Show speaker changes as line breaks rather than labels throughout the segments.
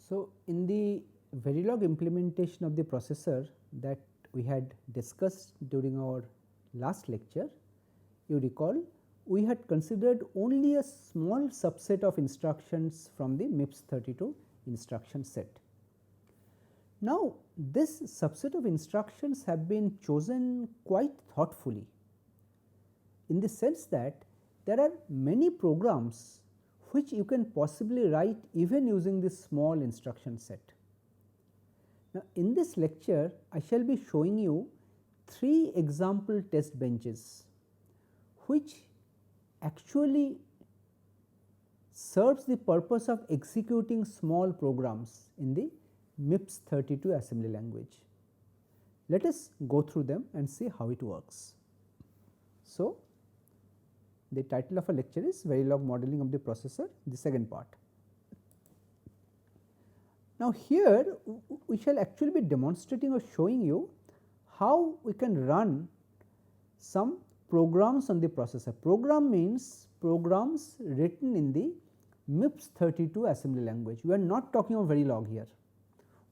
So, in the Verilog implementation of the processor that we had discussed during our last lecture, you recall we had considered only a small subset of instructions from the MIPS 32 instruction set. Now, this subset of instructions have been chosen quite thoughtfully, in the sense that there are many programs which you can possibly write even using this small instruction set. Now, in this lecture I shall be showing you 3 example test benches which actually serves the purpose of executing small programs in the MIPS 32 assembly language. Let us go through them and see how it works. So, the title of our lecture is Verilog modeling of the processor, the second part. Now, here we shall actually be demonstrating or showing you how we can run some programs on the processor. Program means programs written in the MIPS 32 assembly language. We are not talking of Verilog here.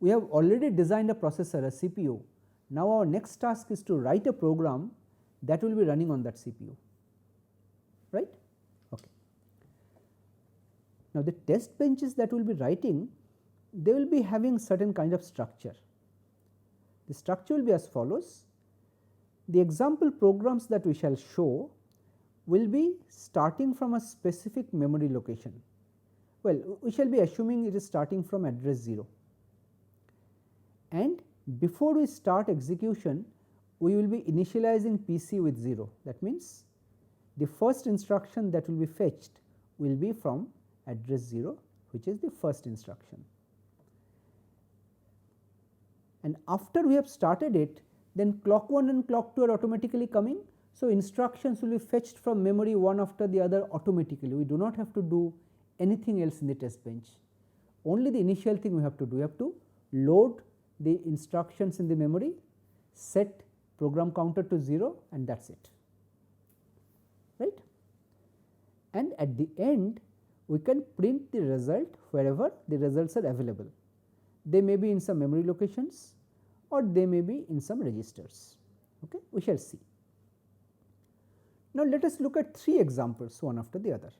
We have already designed a processor, a CPU. Now, our next task is to write a program that will be running on that CPU, right. Okay. Now, the test benches that we will be writing, they will be having certain kind of structure. The structure will be as follows. The example programs that we shall show will be starting from a specific memory location. Well, we shall be assuming it is starting from address 0, and before we start execution we will be initializing PC with 0. That means the first instruction that will be fetched will be from address 0, which is the first instruction. And after we have started it, then clock 1 and clock 2 are automatically coming. So, instructions will be fetched from memory one after the other automatically. We do not have to do anything else in the test bench. Only the initial thing we have to do, we have to load the instructions in the memory, set program counter to 0, and that is it, right. And at the end we can print the result wherever the results are available. They may be in some memory locations or they may be in some registers. Okay. We shall see. Now, let us look at 3 examples one after the other.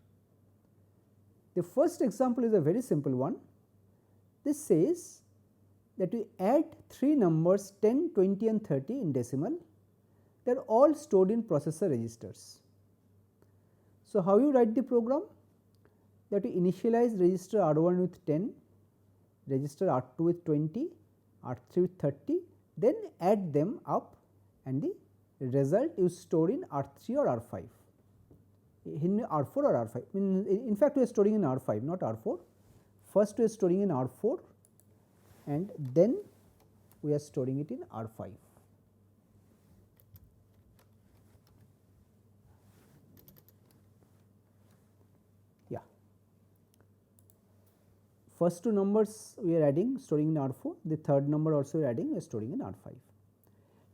The first example is a very simple one. This says that we add 3 numbers 10, 20 and 30 in decimal. They are all stored in processor registers. So, how you write the program? That we initialize register R1 with 10, register R2 with 20, R3 with 30, then add them up and the result you store in R3 or R5, in R4 or R5. In fact, we are storing in R5, not R4. First we are storing in R4 and then we are storing it in R5. Yeah. First 2 numbers we are adding, storing in R4, the third number also we are adding, we are storing in R5.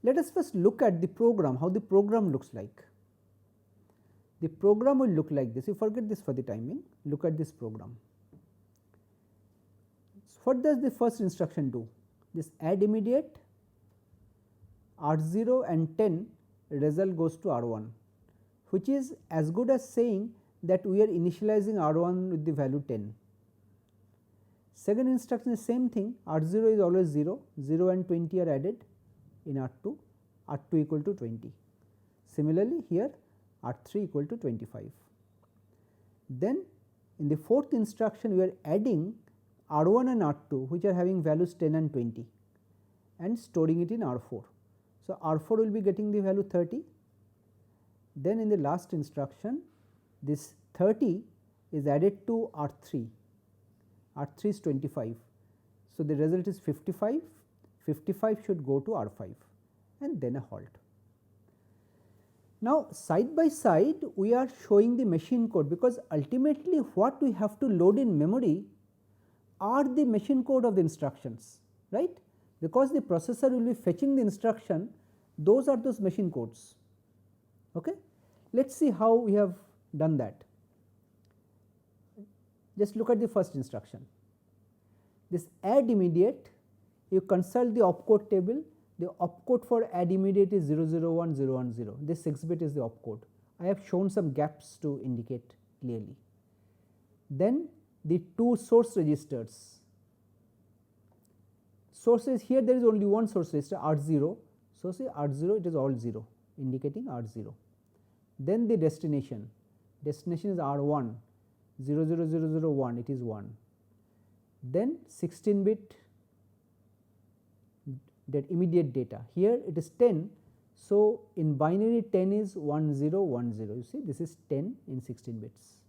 Let us first look at the program, how the program looks like. The program will look like this. You forget this for the timing, look at this program. So, what does the first instruction do? This add immediate, R0 and 10 result goes to R1, which is as good as saying that we are initializing R1 with the value 10. Second instruction is same thing, R0 is always 0, 0 and 20 are added in R2, R2 equal to 20. Similarly, here R3 equal to 25. Then in the fourth instruction we are adding R1 and R2 which are having values 10 and 20 and storing it in R4. So, R4 will be getting the value 30. Then in the last instruction this 30 is added to R3, R3 is 25. So, the result is 55, 55 should go to R5 and then a halt. Now, side by side we are showing the machine code, because ultimately what we have to load in memory are the machine code of the instructions, right, because the processor will be fetching the instruction, those are those machine codes. Okay. Let us see how we have done that. Just look at the first instruction. This add immediate, you consult the opcode table, the opcode for add immediate is 001 010, this 6 bit is the opcode. I have shown some gaps to indicate clearly. Then the two source registers. Sources, here there is only one source register R0, so say R0, it is all 0, indicating R0. Then the destination is R1, 00001, it is 1. Then 16 bit that immediate data, here it is 10, so in binary 10 is 1010, you see this is 10 in 16 bits.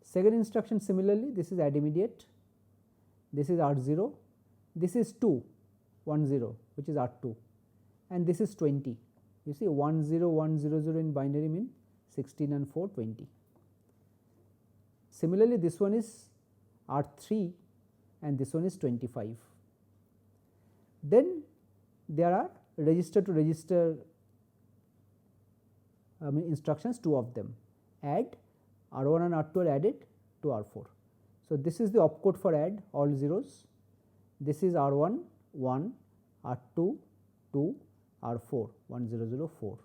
Second instruction similarly, this is add immediate, this is R0, this is 2 10 which is R2, and this is 20, you see 10100 in binary mean 16 and 4 20. Similarly, this one is R3 and this one is 25. Then there are register to register instructions, two of them, add, R1 and R2 are added to R4. So, this is the opcode for add, all zeros, this is R1 1, R2 2, R4 1004,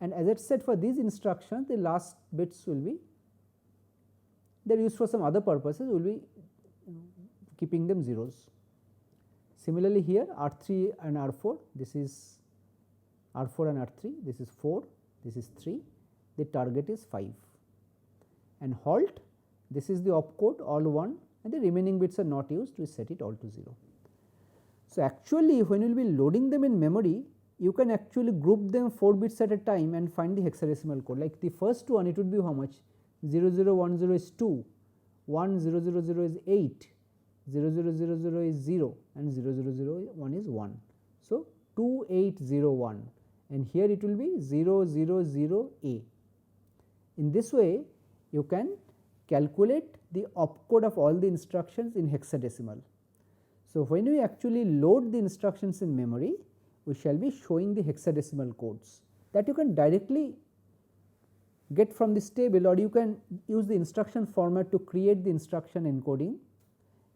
and as I said, for these instructions the last bits will be, they are used for some other purposes, we will be keeping them zeros. Similarly, here R3 and R4, this is R4 and R3, this is 4, this is 3, the target is 5, and halt, this is the opcode all 1 and the remaining bits are not used, we set it all to 0. So, actually when you will be loading them in memory, you can actually group them 4 bits at a time and find the hexadecimal code. Like the first one, it would be how much? 0010 is 2, 1000 is 8, 0000 is 0 and 0001 is 1. So, 2801, and here it will be 000A. In this way, you can calculate the opcode of all the instructions in hexadecimal. So, when we actually load the instructions in memory, we shall be showing the hexadecimal codes that you can directly get from this table, or you can use the instruction format to create the instruction encoding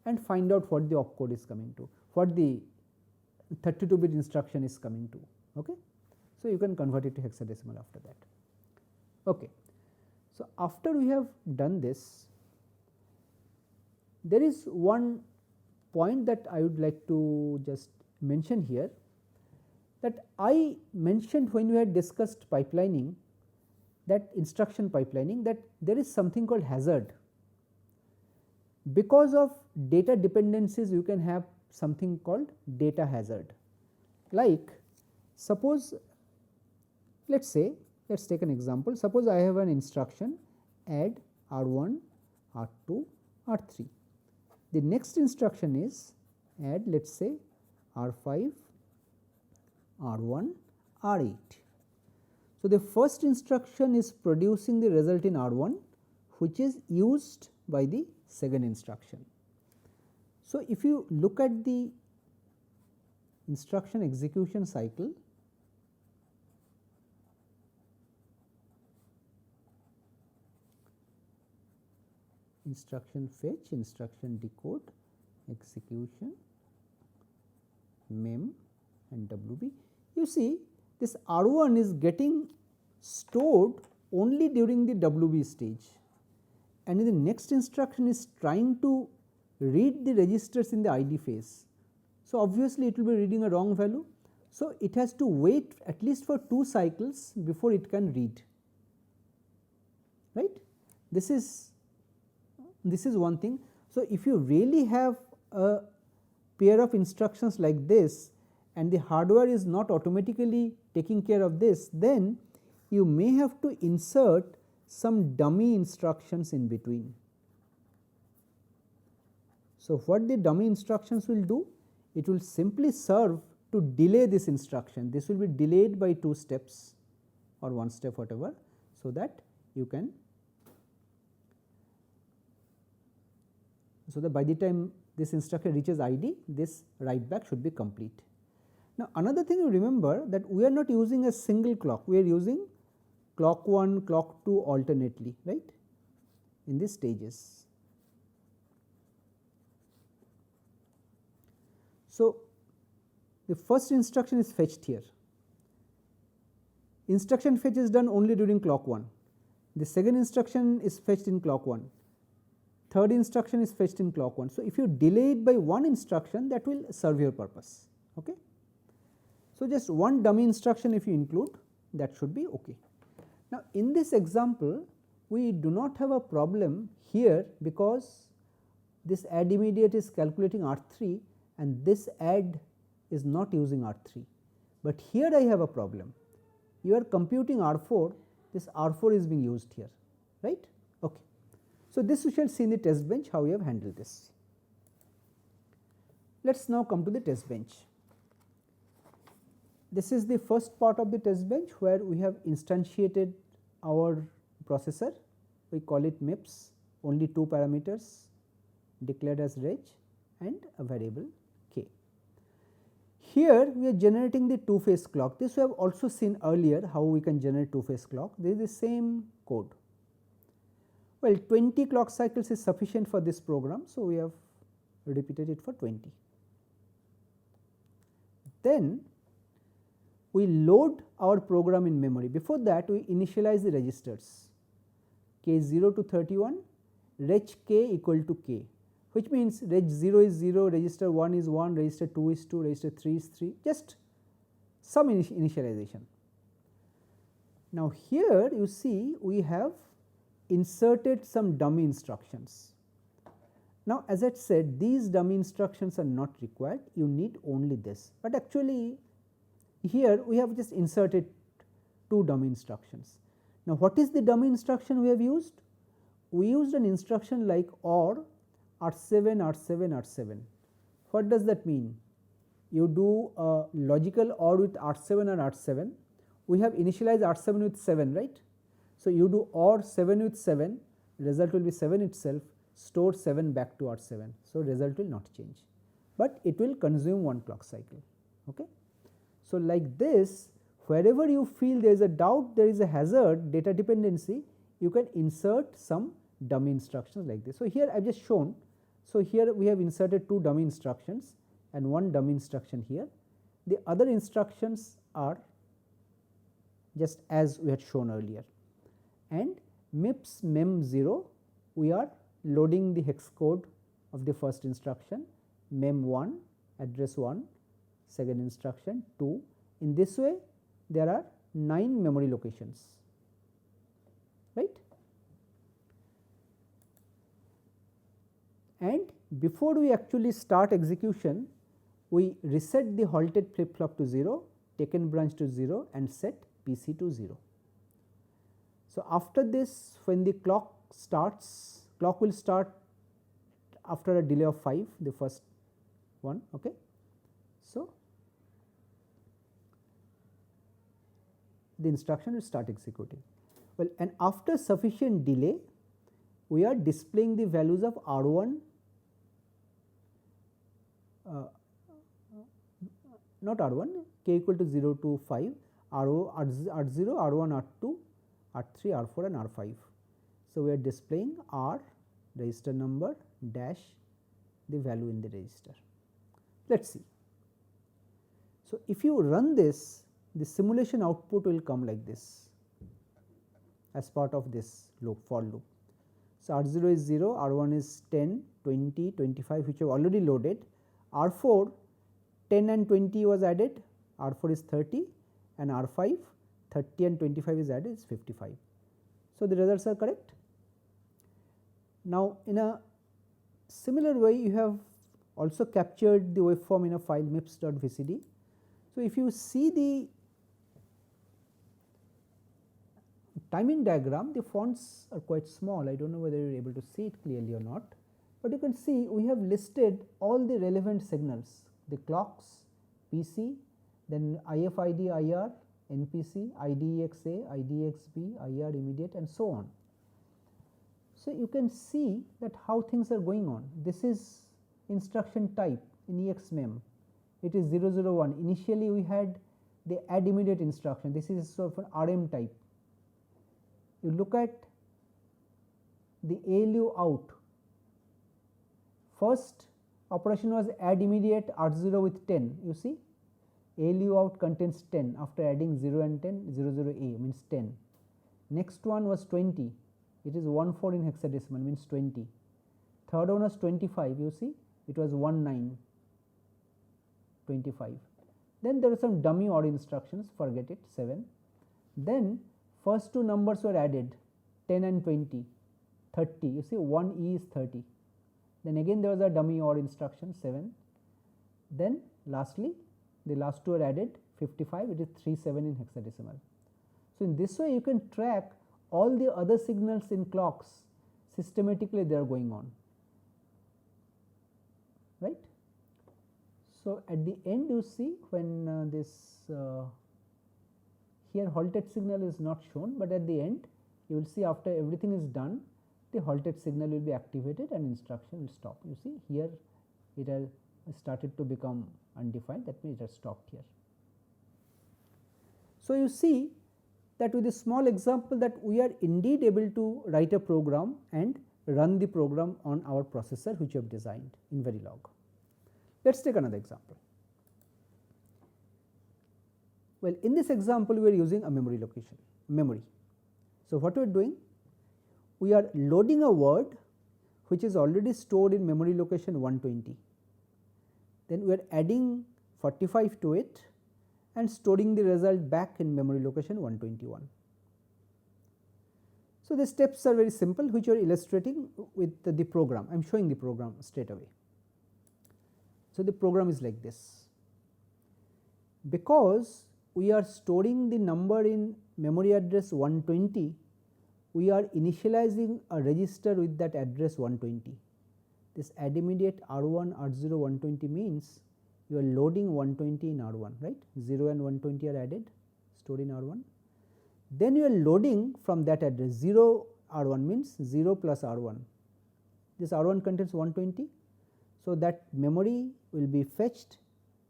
and find out what the opcode is coming to, what the 32 bit instruction is coming to. Okay. So, you can convert it to hexadecimal after that. Okay. So, after we have done this, there is one point that I would like to just mention here, that I mentioned when we had discussed pipelining, that instruction pipelining, that there is something called hazard. Because of data dependencies, you can have something called data hazard. Like suppose, let us take an example. Suppose I have an instruction add R1, R2, R3. The next instruction is add, let us say R5, R1, R8. So, the first instruction is producing the result in R1, which is used by the second instruction. So, if you look at the instruction execution cycle, instruction fetch, instruction decode, execution, mem and WB, you see this R1 is getting stored only during the WB stage, and in the next instruction is trying to read the registers in the ID phase. So, obviously it will be reading a wrong value. So, it has to wait at least for 2 cycles before it can read, right. This is one thing. So, if you really have a pair of instructions like this and the hardware is not automatically taking care of this, then you may have to insert some dummy instructions in between. So, what the dummy instructions will do? It will simply serve to delay this instruction. This will be delayed by 2 steps or 1 step, whatever, so that you can, so that by the time this instruction reaches ID, this write back should be complete. Now, another thing you remember that we are not using a single clock, we are using clock 1, clock 2 alternately, right, in these stages. So, the first instruction is fetched here. Instruction fetch is done only during clock 1. The second instruction is fetched in clock 1. Third instruction is fetched in clock 1. So, if you delay it by one instruction, that will serve your purpose. Okay. So, just one dummy instruction if you include, that should be okay. Now, in this example, we do not have a problem here because this add immediate is calculating R3 and this add is not using R3. But here I have a problem. You are computing R4, this R4 is being used here, right? Okay. So, this we shall see in the test bench how we have handled this. Let us now come to the test bench. This is the first part of the test bench where we have instantiated our processor. We call it MIPS, only two parameters declared as reg and a variable k. Here we are generating the two-phase clock. This we have also seen earlier how we can generate two-phase clock. This is the same code. Well, 20 clock cycles is sufficient for this program. So, we have repeated it for 20. Then we load our program in memory. Before that, we initialize the registers k 0 to 31, reg k equal to k, which means reg 0 is 0, register 1 is 1, register 2 is 2, register 3 is 3, just some initialization. Now, here you see we have inserted some dummy instructions. Now, as I said, these dummy instructions are not required, you need only this, but actually here we have just inserted two dummy instructions. Now, what is the dummy instruction we have used? We used an instruction like OR R7, R7, R7. What does that mean? You do a logical OR with R7 and R7. We have initialized R7 with 7, right? So, you do OR 7 with 7, result will be 7 itself, store 7 back to R7. So, result will not change, but it will consume one clock cycle. Okay. So, like this, wherever you feel there is a doubt, there is a hazard, data dependency, you can insert some dummy instructions like this. So, here I have just shown. So, here we have inserted two dummy instructions and one dummy instruction here. The other instructions are just as we had shown earlier, and MIPS mem 0, we are loading the hex code of the first instruction, mem 1 address 1, second instruction 2. In this way there are 9 memory locations, right. And before we actually start execution, we reset the halted flip flop to 0, taken branch to 0 and set PC to 0. So, after this, when the clock starts, clock will start after a delay of 5, the first one. Okay. So, the instruction will start executing. Well, and after sufficient delay, we are displaying the values of R1, not R1, k equal to 0 to 5, R0, R1, R2, R3, R4 and R5. So, we are displaying R register number dash the value in the register. Let us see. So, if you run this, the simulation output will come like this as part of this loop, for loop. So, R0 is 0, R1 is 10, 20, 25 which have already loaded, R4 10 and 20 was added, R4 is 30 and R5 30 and 25 is added, is 55. So, the results are correct. Now, in a similar way you have also captured the waveform in a file mips.vcd. So, if you see the timing diagram, the fonts are quite small. I do not know whether you are able to see it clearly or not, but you can see we have listed all the relevant signals, the clocks, PC, then IFID IR, NPC, IDEXA, IDEXB, IR immediate and so on. So, you can see that how things are going on. This is instruction type in EXMEM, it is 001. Initially we had the add immediate instruction, this is sort of an RM type. You look at the ALU out, first operation was add immediate R0 with 10. You see, ALU out contains 10. After adding 0 and 10, 00A means 10. Next one was 20. It is 14 in hexadecimal, means 20. Third one was 25. You see, it was 19, 25. Then there are some dummy odd instructions, forget it, 7. Then first two numbers were added, 10 and 20, 30. You see, 1E is 30. Then again there was a dummy odd instruction, 7. Then lastly, the last two are added, 55, it is 37 in hexadecimal. So in this way you can track all the other signals in clocks, systematically they are going on, right. So at the end you see when this here halted signal is not shown, but at the end you will see after everything is done, the halted signal will be activated and instruction will stop. You see here it has started to become undefined, that means it has stopped here. So you see that with a small example that we are indeed able to write a program and run the program on our processor which we have designed in Verilog. Let us take another example. Well, in this example we are using a memory location, memory. So what we are doing? We are loading a word which is already stored in memory location 120. Then we are adding 45 to it and storing the result back in memory location 121. So the steps are very simple, which are illustrating with the program. I am showing the program straight away. So the program is like this. Because we are storing the number in memory address 120, we are initializing a register with that address 120. This add immediate R1 R0 120 means you are loading 120 in R1, right. 0 and 120 are added, stored in R1. Then you are loading from that address 0 R1 means 0 plus R1. This R1 contains 120. So that memory will be fetched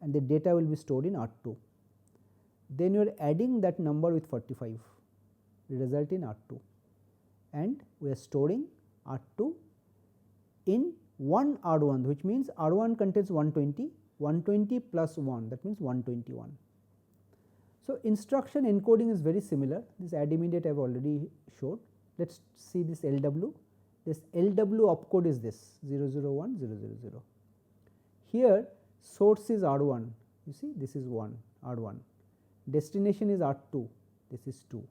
and the data will be stored in R2. Then you are adding that number with 45, result in R2, and we are storing R2 in 1 R1, which means R1 contains 120, 120 plus 1, that means 121. So instruction encoding is very similar. This add immediate I have already showed. Let us see this LW. This LW opcode is this 001 000. Here source is R1, you see this is 1 R1, destination is R2, this is 2,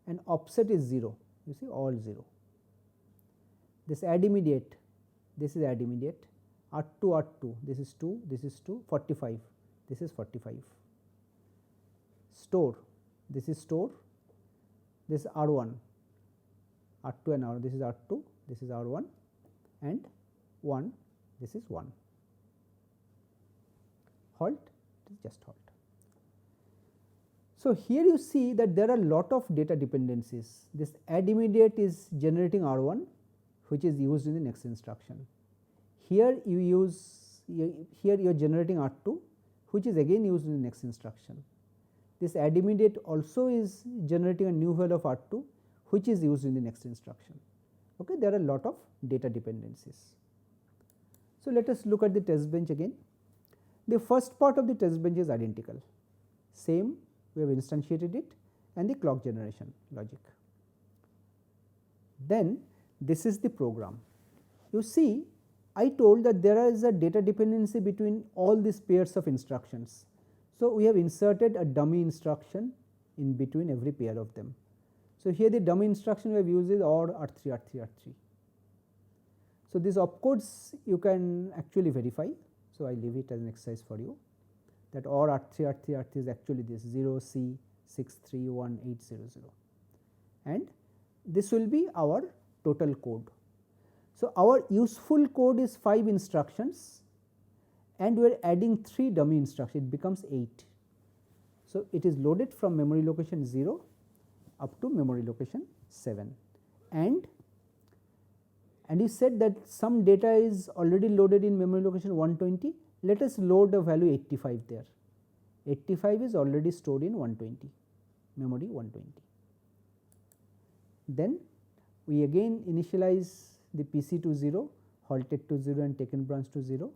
and offset is 0, you see all 0. This add immediate, this is add immediate, R2 R2, this is 2, this is 2, 45, this is 45. Store, this is store, this is R1, R2 and R1, this is R2, this is R1, and 1, this is 1. Halt, it is just halt. So here you see that there are lot of data dependencies. This add immediate is generating R1, which is used in the next instruction. Here you use, here you are generating R2, which is again used in the next instruction. This add immediate also is generating a new value of R2, which is used in the next instruction. Okay, there are a lot of data dependencies. So let us look at the test bench again. The first part of the test bench is identical, same, we have instantiated it, and the clock generation logic. Then this is the program. You see, I told that there is a data dependency between all these pairs of instructions. So we have inserted a dummy instruction in between every pair of them. So here the dummy instruction we have used is OR R3 R3 R3. So these opcodes you can actually verify. So I leave it as an exercise for you, that OR R3 R3 R3 is actually this 0C631800, and this will be our total code. So our useful code is 5 instructions, and we are adding 3 dummy instructions, it becomes 8. So it is loaded from memory location 0 up to memory location 7, and you said that some data is already loaded in memory location 120. Let us load a value 85 there. 85 is already stored in 120, memory 120. Then we again initialize the PC to 0, halted to 0 and taken branch to 0.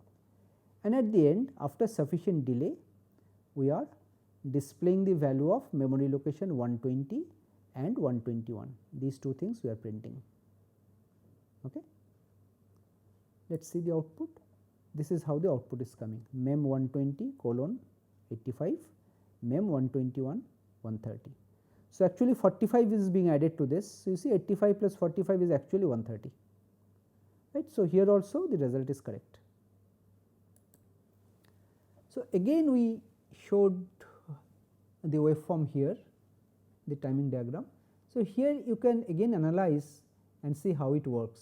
and at the end after sufficient delay we are displaying the value of memory location 120 and 121, these two things we are printing. Okay. Let us see the output. This is how the output is coming, mem 120 colon 85, mem 121 130. So, actually 45 is being added to this. So, you see 85 plus 45 is actually 130, right. So, here also the result is correct. So, again we showed the waveform here, the timing diagram. So, here you can again analyze and see how it works.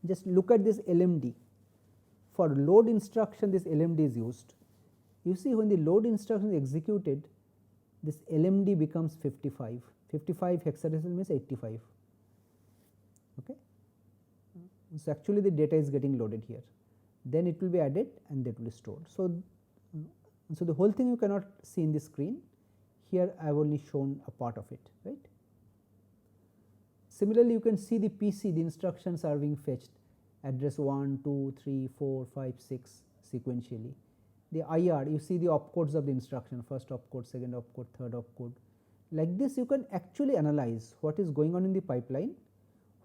Just look at this LMD. For load instruction this LMD is used. You see when the load instruction is executed, this LMD becomes 55, 55 hexadecimal means 85. Okay. So, actually the data is getting loaded here, then it will be added and that will be stored. So, the whole thing you cannot see in the screen, here I have only shown a part of it, right. Similarly, you can see the PC, the instructions are being fetched, address 1, 2, 3, 4, 5, 6 sequentially. The IR, you see the opcodes of the instruction, first opcode, second opcode, third opcode. Like this you can actually analyze what is going on in the pipeline,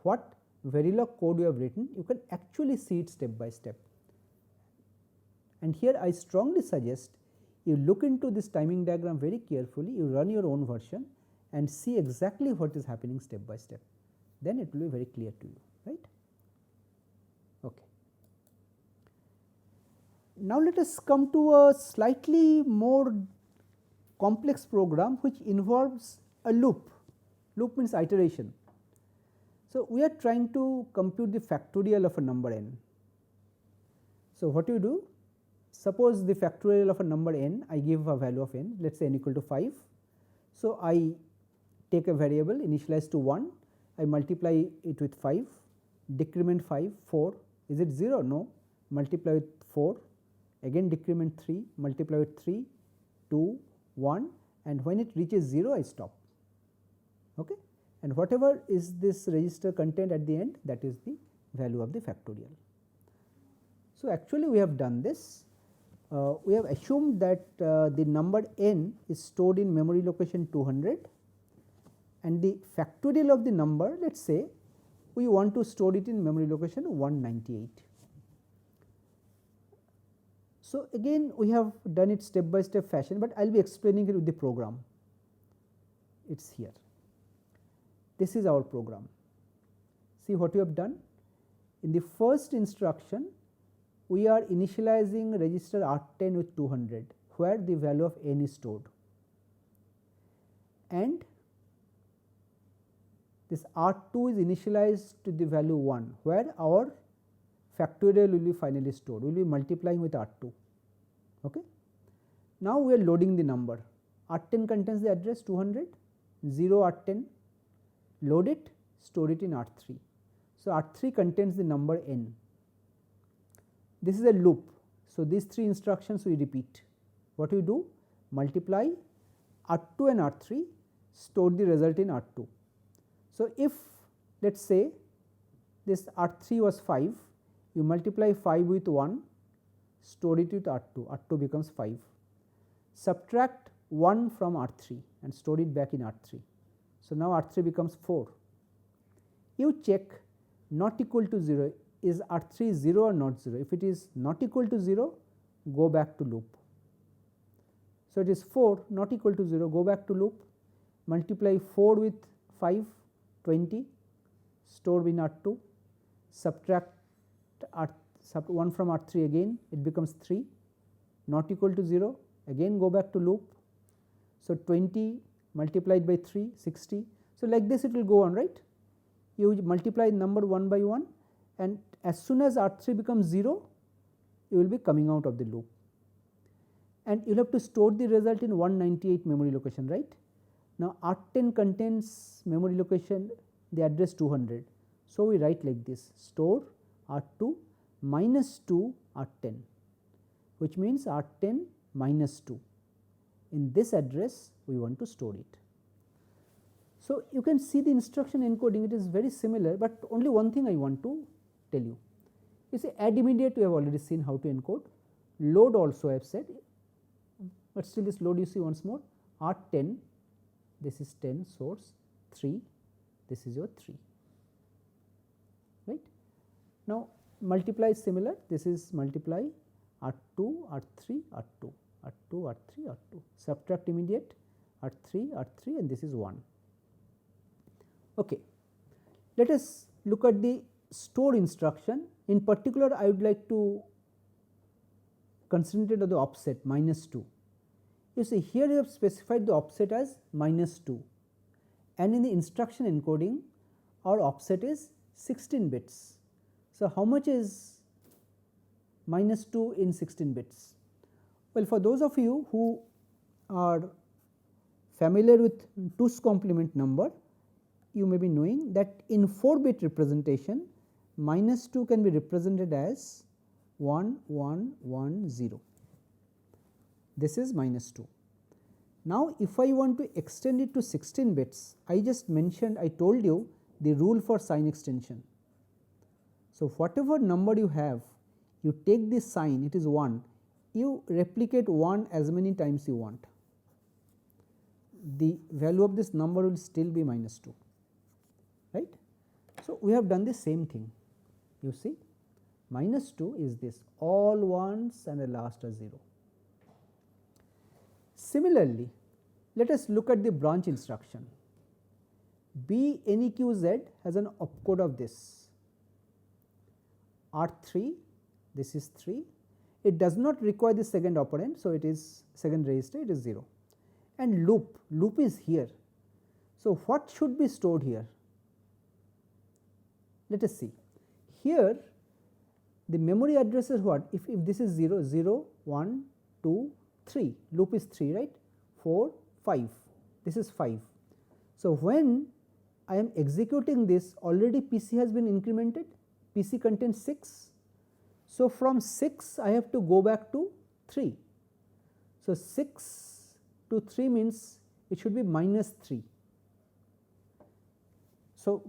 what Verilog code you have written, you can actually see it step by step. And here I strongly suggest you look into this timing diagram very carefully, you run your own version and see exactly what is happening step by step, then it will be very clear to you, right. Okay. Now, let us come to a slightly more complex program which involves a loop. Loop means iteration. So, we are trying to compute the factorial of a number n. So, what you do? Suppose the factorial of a number n, I give a value of n, let us say n equal to 5. So, I take a variable initialized to 1, I multiply it with 5, decrement 5, 4, is it 0? No, multiply with 4, again decrement 3, multiply with 3, 2, 1, and when it reaches 0 I stop. Okay. And whatever is this register content at the end, that is the value of the factorial. So, actually we have done this. We have assumed that the number n is stored in memory location 200 and the factorial of the number, let us say we want to store it in memory location 198. So, again we have done it step by step fashion, but I will be explaining it with the program. It is here. This is our program. See what we have done. In the first instruction, we are initializing register R10 with 200, where the value of n is stored, and this R2 is initialized to the value 1, where our factorial will be finally stored. We will be multiplying with R2. Okay. Now, we are loading the number. R10 contains the address 200, 0 R10, load it, store it in R3. So, R3 contains the number n. This is a loop. So, these 3 instructions we repeat. What we do? Multiply R2 and R3, store the result in R2. So, if let us say this R3 was 5, you multiply 5 with 1, store it with R2, R2 becomes 5. Subtract 1 from R3 and store it back in R3. So, now R3 becomes 4. You check not equal to 0, is R3 0 or not 0? If it is not equal to 0, go back to loop. So, it is 4 not equal to 0, go back to loop, multiply 4 with 5, 20, store in R2, subtract 1 from R3 again, it becomes 3, not equal to 0, again go back to loop. So, 20 multiplied by 3, 60. So, like this it will go on, right. You multiply number one by one, and as soon as R3 becomes 0, you will be coming out of the loop. And you will have to store the result in 198 memory location, right. Now, R10 contains memory location, the address 200. So, we write like this, store R2 minus 2 R10, which means R10 minus 2. In this address, we want to store it. So, you can see the instruction encoding, it is very similar, but only one thing I want to tell you. You see add immediate we have already seen how to encode, load also I have said, but still this load you see once more, R10, this is 10 source 3, this is your 3, right. Now multiply is similar, this is multiply R2, R3, R2, R2, R3, R2, subtract immediate R3, R3 and this is 1. Okay. Let us look at the store instruction. In particular, I would like to concentrate on the offset -2. You see here you have specified the offset as -2 and in the instruction encoding our offset is 16 bits. So, how much is -2 in 16 bits? Well, for those of you who are familiar with 2's complement number, you may be knowing that in 4-bit representation -2 can be represented as 1 1 1 0. This is -2. Now, if I want to extend it to 16 bits, I just mentioned, I told you the rule for sign extension. So, whatever number you have, you take this sign, it is 1, you replicate 1 as many times you want. The value of this number will still be -2, right. So, we have done the same thing, you see -2 is this, all ones and the last are 0. Similarly, let us look at the branch instruction. BNEQZ has an opcode of this R3, this is 3, it does not require the second operand. So, it is second register, it is 0, and loop is here. So, what should be stored here? Let us see. Here the memory address is what? If this is 0, 0, 1, 2, 3, loop is 3, right, 4, 5, this is 5. So, when I am executing this, already PC has been incremented, PC contains 6. So, from 6 I have to go back to 3. So, 6 to 3 means it should be -3. So,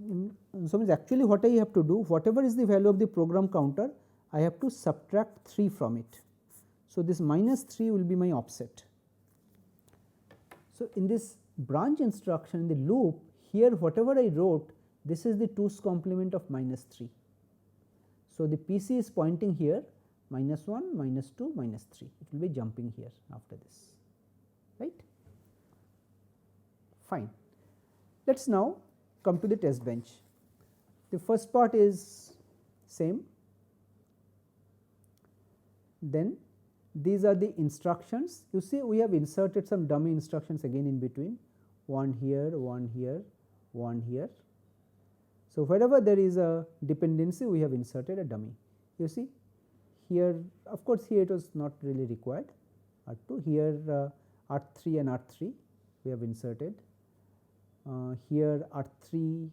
means actually what I have to do, whatever is the value of the program counter, I have to subtract 3 from it. So, this -3 will be my offset. So, in this branch instruction in the loop, here whatever I wrote, this is the 2's complement of -3. So, the PC is pointing here -1, -2, -3, it will be jumping here after this, right. Fine. Let us now come to the test bench. The first part is same, then these are the instructions. You see we have inserted some dummy instructions again in between, one here, one here, one here. So, wherever there is a dependency we have inserted a dummy. You see here, of course, here it was not really required, R2, here R3 and R3 we have inserted, here R3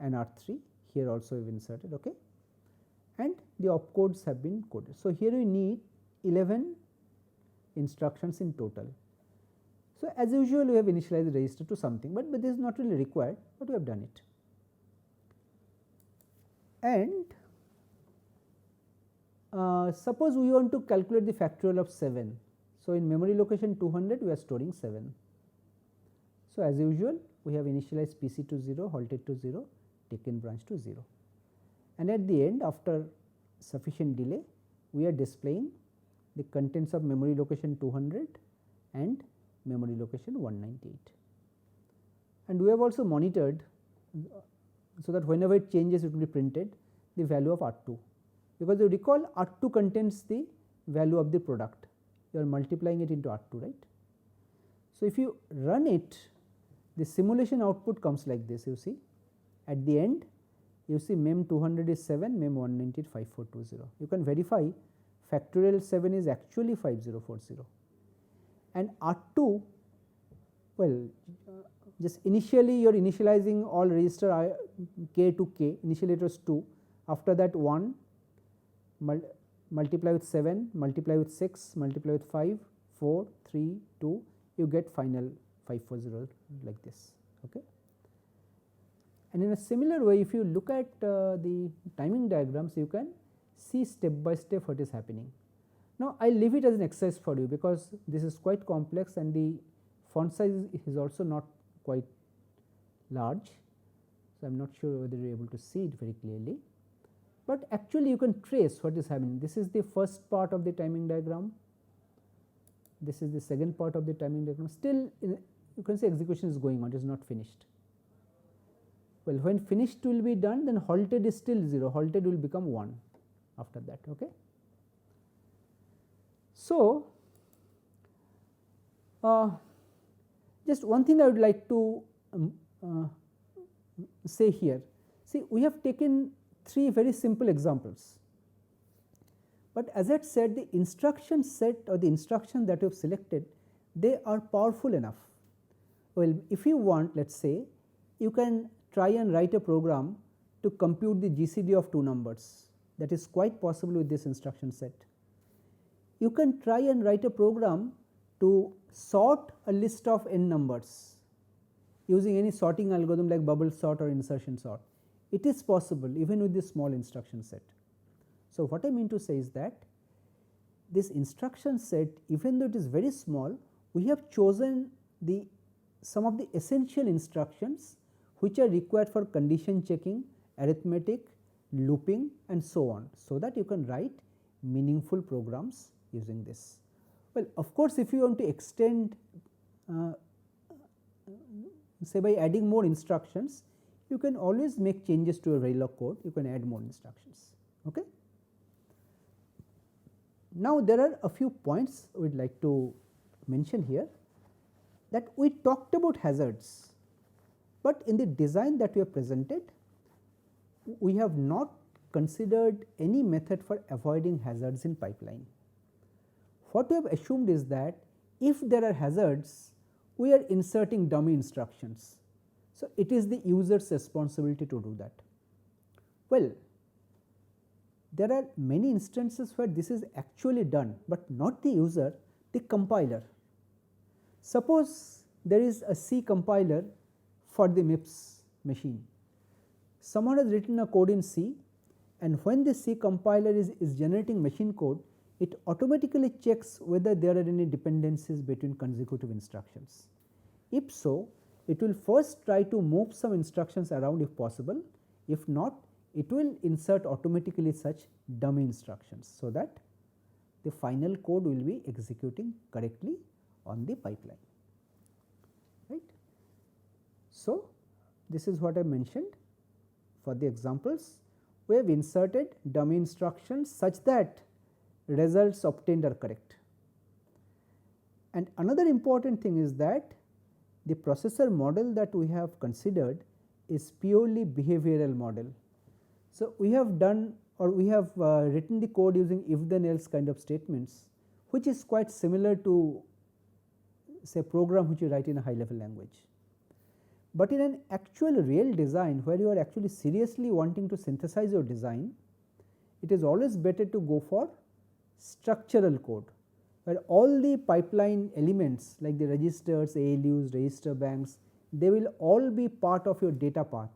and R3, here also we have inserted, okay, and the opcodes have been coded. So, here we need 11 instructions in total. So, as usual we have initialized the register to something, but this is not really required, but we have done it. And suppose we want to calculate the factorial of 7. So, in memory location 200 we are storing 7. So, as usual we have initialized PC to 0, halted to 0, taken branch to 0, and at the end after sufficient delay we are displaying the contents of memory location 200 and memory location 198. And we have also monitored, so that whenever it changes it will be printed the value of R2, because you recall R2 contains the value of the product, you are multiplying it into R2, right. So, if you run it, the simulation output comes like this, you see at the end you see mem 200 is 7, mem 198 5420. You can verify factorial 7 is actually 5040, and R2, well, just initially you are initializing all register k to k, initially it was 2, after that 1, multiply with 7, multiply with 6, multiply with 5, 4, 3, 2, you get final 540 like this, okay. And in a similar way, if you look at the timing diagrams, you can see step by step what is happening. Now, I leave it as an exercise for you, because this is quite complex and the font size is also not quite large. So, I am not sure whether you are able to see it very clearly, but actually you can trace what is happening. This is the first part of the timing diagram, this is the second part of the timing diagram. Still you can say execution is going on, it is not finished. Well, when finished will be done, then halted is still 0, halted will become 1 after that. Okay. So, just one thing I would like to say here. See, we have taken 3 very simple examples, but as I said, the instruction set or the instruction that we have selected, they are powerful enough. Well, if you want, let us say, you can try and write a program to compute the GCD of 2 numbers. That is quite possible with this instruction set. You can try and write a program to sort a list of n numbers using any sorting algorithm like bubble sort or insertion sort. It is possible even with this small instruction set. So, what I mean to say is that this instruction set, even though it is very small, we have chosen some of the essential instructions which are required for condition checking, arithmetic, looping and so on, so that you can write meaningful programs using this. Well, of course, if you want to extend say by adding more instructions, you can always make changes to your Verilog code, you can add more instructions. Okay. Now, there are a few points we would like to mention here, that we talked about hazards, but in the design that we have presented, we have not considered any method for avoiding hazards in pipeline. What we have assumed is that if there are hazards, we are inserting dummy instructions. So, it is the user's responsibility to do that. Well, there are many instances where this is actually done, but not the user, the compiler. Suppose there is a C compiler for the MIPS machine. Someone has written a code in C, and when the C compiler is generating machine code, it automatically checks whether there are any dependencies between consecutive instructions. If so, it will first try to move some instructions around if possible. If not, it will insert automatically such dummy instructions, so that the final code will be executing correctly on the pipeline, right. So, this is what I mentioned for the examples. We have inserted dummy instructions such that results obtained are correct. And another important thing is that the processor model that we have considered is purely behavioral model. So, we have done, or we have written the code using if then else kind of statements, which is quite similar to say program which you write in a high level language. But in an actual real design where you are actually seriously wanting to synthesize your design, it is always better to go for structural code, where all the pipeline elements like the registers, ALUs, register banks, they will all be part of your data path.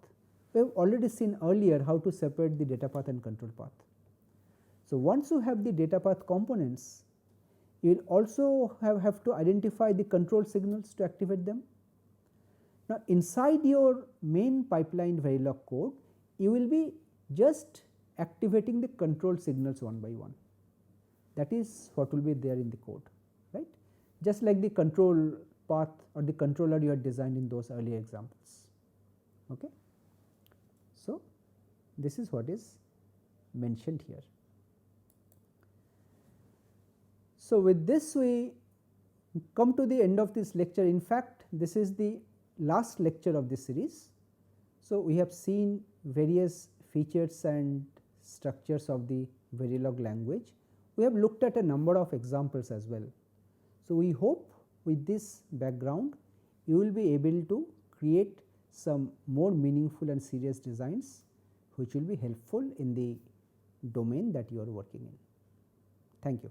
We have already seen earlier how to separate the data path and control path. So, once you have the data path components, you will also have to identify the control signals to activate them. Now, inside your main pipeline Verilog code, you will be just activating the control signals one by one. That is what will be there in the code, right, just like the control path or the controller you had designed in those earlier examples. Okay. So, this is what is mentioned here. So, with this we come to the end of this lecture. In fact, this is the last lecture of this series. So, we have seen various features and structures of the Verilog language. We have looked at a number of examples as well. So, we hope with this background you will be able to create some more meaningful and serious designs which will be helpful in the domain that you are working in. Thank you.